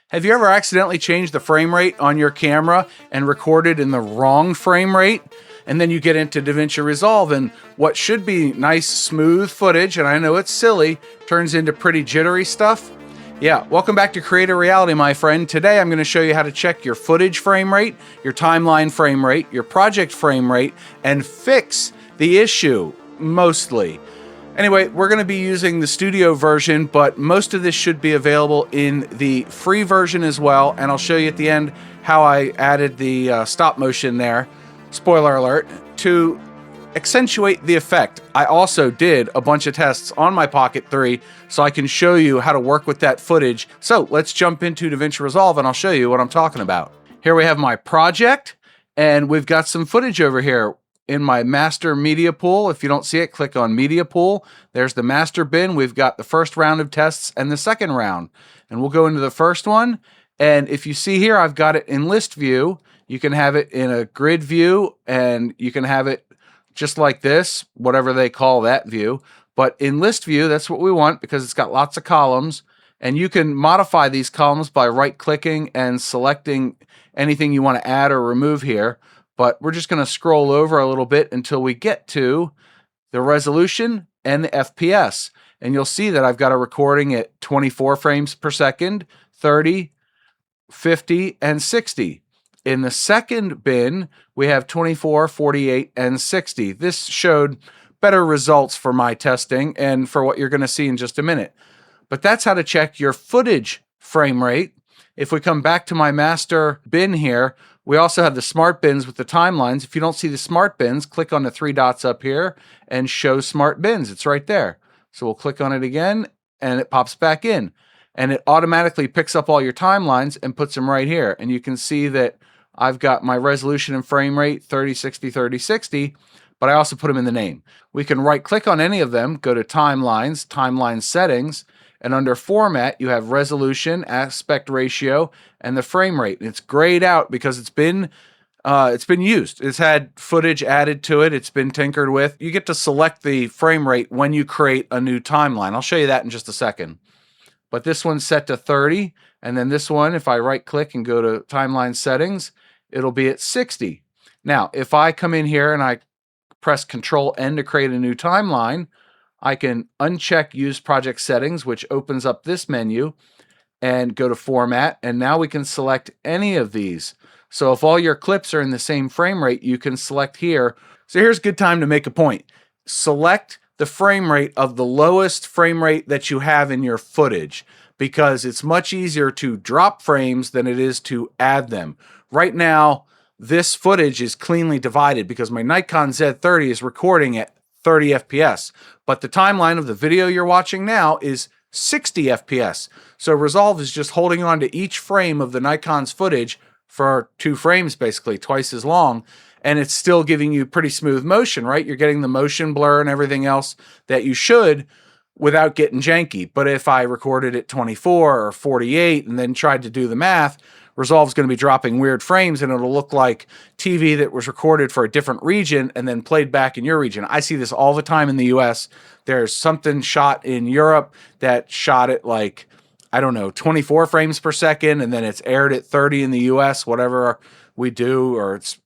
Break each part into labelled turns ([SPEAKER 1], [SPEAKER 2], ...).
[SPEAKER 1] Have you ever accidentally changed the frame rate on your camera and recorded in the wrong frame rate? And then you get into Davinci Resolve and what should be nice, smooth footage, and I know it's silly, turns into pretty jittery stuff? Yeah, welcome back to Creator Reality, my friend. Today I'm going to show you how to check your footage frame rate, your timeline frame rate, your project frame rate, and fix the issue, mostly. Anyway, we're going to be using the studio version, but most of this should be available in the free version as well, and I'll show you at the end how I added the stop motion there, spoiler alert, to accentuate the effect. I also did a bunch of tests on my Pocket 3, so I can show you how to work with that footage. So let's jump into Davinci Resolve and I'll show you what I'm talking about. Here we have my project, and we've got some footage over here in my master media pool. If you don't see it, click on media pool. There's the master bin. We've got the first round of tests and the second round. And we'll go into the first one. And if you see here, I've got it in list view. You can have it in a grid view, and you can have it just like this, whatever they call that view. But in list view, that's what we want because it's got lots of columns. And you can modify these columns by right-clicking and selecting anything you want to add or remove here. But we're just going to scroll over a little bit until we get to the resolution and the FPS. And you'll see that I've got a recording at 24 frames per second, 30, 50, and 60. In the second bin, we have 24, 48, and 60. This showed better results for my testing and for what you're going to see in just a minute. But that's how to check your footage frame rate. If we come back to my master bin here, we also have the smart bins with the timelines. If you don't see the smart bins, click on the three dots up here and show smart bins. It's right there. So we'll click on it again and it pops back in. And it automatically picks up all your timelines and puts them right here. And you can see that I've got my resolution and frame rate 30, 60, 30, 60, but I also put them in the name. We can right click on any of them, go to timelines, timeline settings, and under format, you have resolution, aspect ratio, and the frame rate. And it's grayed out because it's been used. It's had footage added to it. It's been tinkered with. You get to select the frame rate when you create a new timeline. I'll show you that in just a second. But this one's set to 30. And then this one, if I right click and go to timeline settings, it'll be at 60. Now, if I come in here and I press Control N to create a new timeline, I can uncheck Use Project Settings, which opens up this menu, and go to Format, and now we can select any of these. So if all your clips are in the same frame rate, you can select here. So here's a good time to make a point. Select the frame rate of the lowest frame rate that you have in your footage, because it's much easier to drop frames than it is to add them. Right now, this footage is cleanly divided because my Nikon Z30 is recording at 30 FPS, but the timeline of the video you're watching now is 60 FPS. So Resolve is just holding on to each frame of the Nikon's footage for 2 frames, basically twice as long, and it's still giving you pretty smooth motion, right? You're getting the motion blur and everything else that you should without getting janky. But if I recorded at 24 or 48 and then tried to do the math, Resolve's going to be dropping weird frames, and it'll look like TV that was recorded for a different region and then played back in your region. I see this all the time in the US. There's something shot in Europe that shot at like, I don't know, 24 frames per second, and then it's aired at 30 in the US, whatever we do, or it's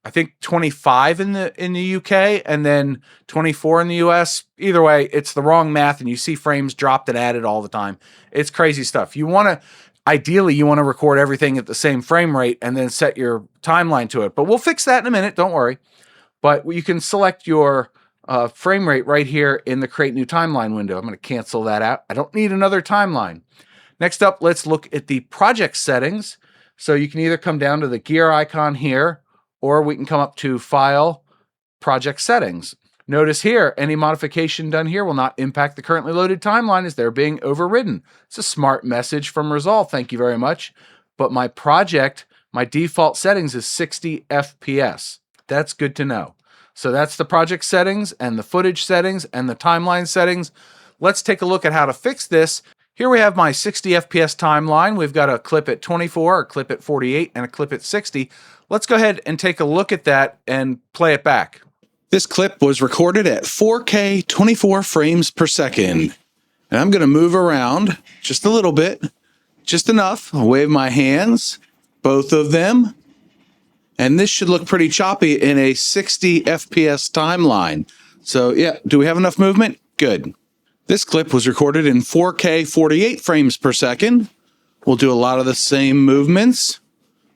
[SPEAKER 1] I think 25 in the UK and then 24 in the US. Either way, it's the wrong math, and you see frames dropped and added all the time. It's crazy stuff. Ideally, you want to record everything at the same frame rate and then set your timeline to it. But we'll fix that in a minute, don't worry. But you can select your frame rate right here in the Create New Timeline window. I'm going to cancel that out. I don't need another timeline. Next up, let's look at the project settings. So you can either come down to the gear icon here, or we can come up to File, Project Settings. Notice here, any modification done here will not impact the currently loaded timeline as they're being overridden. It's a smart message from Resolve, thank you very much. But my project, my default settings is 60 FPS. That's good to know. So that's the project settings and the footage settings and the timeline settings. Let's take a look at how to fix this. Here we have my 60 FPS timeline. We've got a clip at 24, a clip at 48, and a clip at 60. Let's go ahead and take a look at that and play it back. This clip was recorded at 4K 24 frames per second. And I'm going to move around just a little bit just enough. I'll wave my hands, both of them. And this should look pretty choppy in a 60 FPS timeline. So yeah, do we have enough movement? Good. This clip was recorded in 4K 48 frames per second. We'll do a lot of the same movements.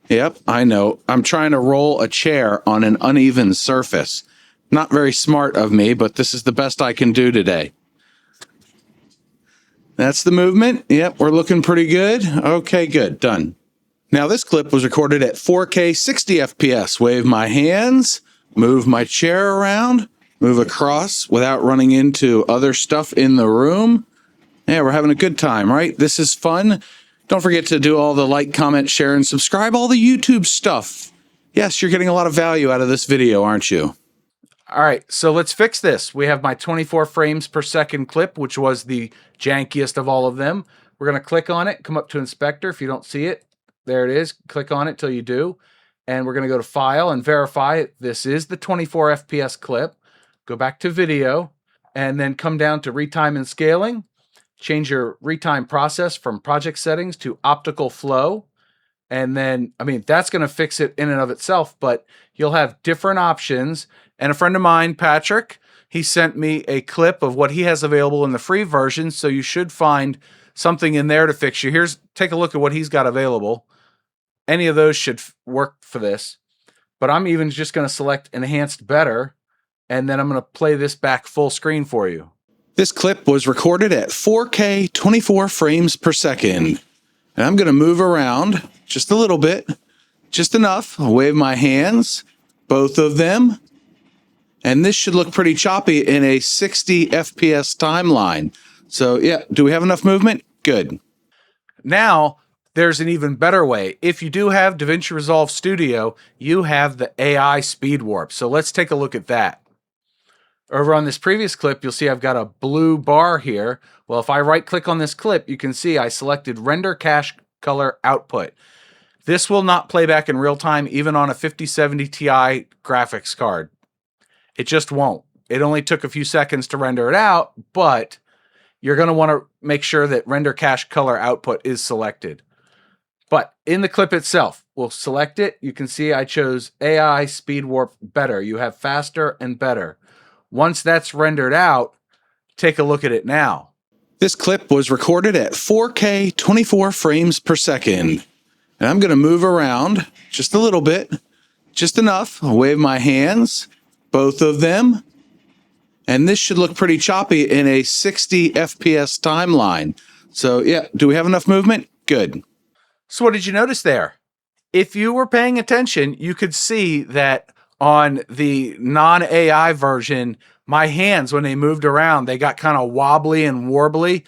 [SPEAKER 1] Yep, I know. I'm trying to roll a chair on an uneven surface. Not very smart of me, but this is the best I can do today. That's the movement. Yep, we're looking pretty good. Okay, good. Done. Now this clip was recorded at 4K 60 FPS. Wave my hands, move my chair around, move across without running into other stuff in the room. Yeah, we're having a good time, right? This is fun. Don't forget to do all the like, comment, share, and subscribe, all the YouTube stuff. Yes, you're getting a lot of value out of this video, aren't you? All right, so let's fix this. We have my 24 frames per second clip, which was the jankiest of all of them. We're going to click on it, come up to Inspector. If you don't see it, there it is. Click on it till you do. And we're going to go to File and verify this is the 24 FPS clip. Go back to Video, and then come down to Retime and Scaling. Change your retime process from project settings to optical flow. And then, I mean, that's going to fix it in and of itself, but you'll have different options. And a friend of mine, Patrick, he sent me a clip of what he has available in the free version. So you should find something in there to fix you. Take a look at what he's got available. Any of those should work for this. But I'm even just going to select Enhanced Better. And then I'm going to play this back full screen for you. This clip was recorded at 4K 24 frames per second. And I'm going to move around just a little bit, just enough. I'll wave my hands, both of them. And this should look pretty choppy in a 60 FPS timeline. So yeah, do we have enough movement? Good. Now, there's an even better way. If you do have Davinci Resolve Studio, you have the AI speed warp. So let's take a look at that. Over on this previous clip, you'll see I've got a blue bar here. Well, if I right-click on this clip, you can see I selected Render Cache Color Output. This will not play back in real time, even on a 5070 Ti graphics card. It just won't. It only took a few seconds to render it out, but you're going to want to make sure that Render Cache Color Output is selected. But in the clip itself, we'll select it. You can see I chose AI Speed Warp Better. You have faster and better. Once that's rendered out, take a look at it now. This clip was recorded at 4K 24 frames per second. And I'm going to move around just a little bit, just enough. I'll wave my hands, both of them. And this should look pretty choppy in a 60 FPS timeline. So yeah, do we have enough movement? Good. So what did you notice there? If you were paying attention, you could see that on the non-AI version, my hands, when they moved around, they got kind of wobbly and warbly.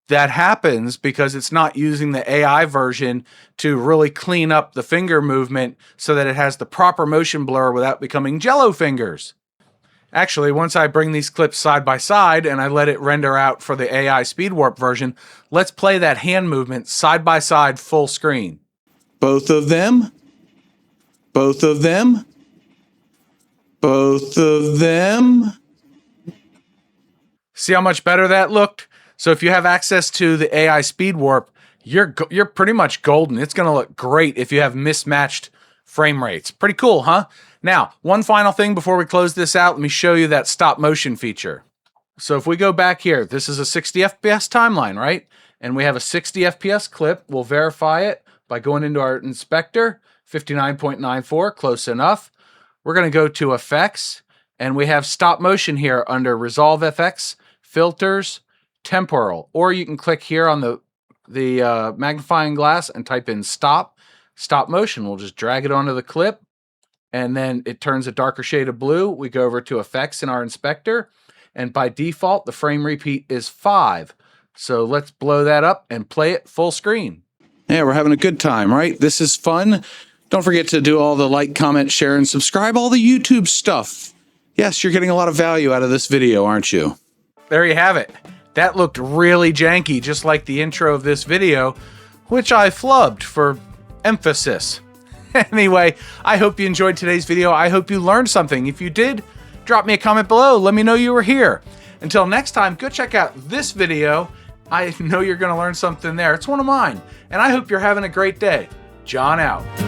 [SPEAKER 1] That happens because it's not using the AI version to really clean up the finger movement so that it has the proper motion blur without becoming jello fingers. Actually, once I bring these clips side by side and I let it render out for the AI Speed Warp version, let's play that hand movement side by side full screen. Both of them. Both of them. Both of them. See how much better that looked? So if you have access to the AI Speed Warp, you're pretty much golden. It's going to look great if you have mismatched frame rates. Pretty cool, huh? Now, one final thing before we close this out, let me show you that stop motion feature. So if we go back here, this is a 60 FPS timeline, right? And we have a 60 FPS clip. We'll verify it by going into our inspector, 59.94, close enough. We're going to go to Effects, and we have Stop Motion here under Resolve FX, Filters, Temporal. Or you can click here on the magnifying glass and type in Stop Motion. We'll just drag it onto the clip, and then it turns a darker shade of blue. We go over to Effects in our inspector, and by default, the frame repeat is 5. So let's blow that up and play it full screen. Yeah, we're having a good time, right? This is fun. Don't forget to do all the like, comment, share, and subscribe, all the YouTube stuff. Yes, you're getting a lot of value out of this video, aren't you? There you have it. That looked really janky, just like the intro of this video, which I flubbed for emphasis. Anyway, I hope you enjoyed today's video. I hope you learned something. If you did, drop me a comment below. Let me know you were here. Until next time, go check out this video I know you're going to learn something there. It's one of mine. And I hope you're having a great day. John out.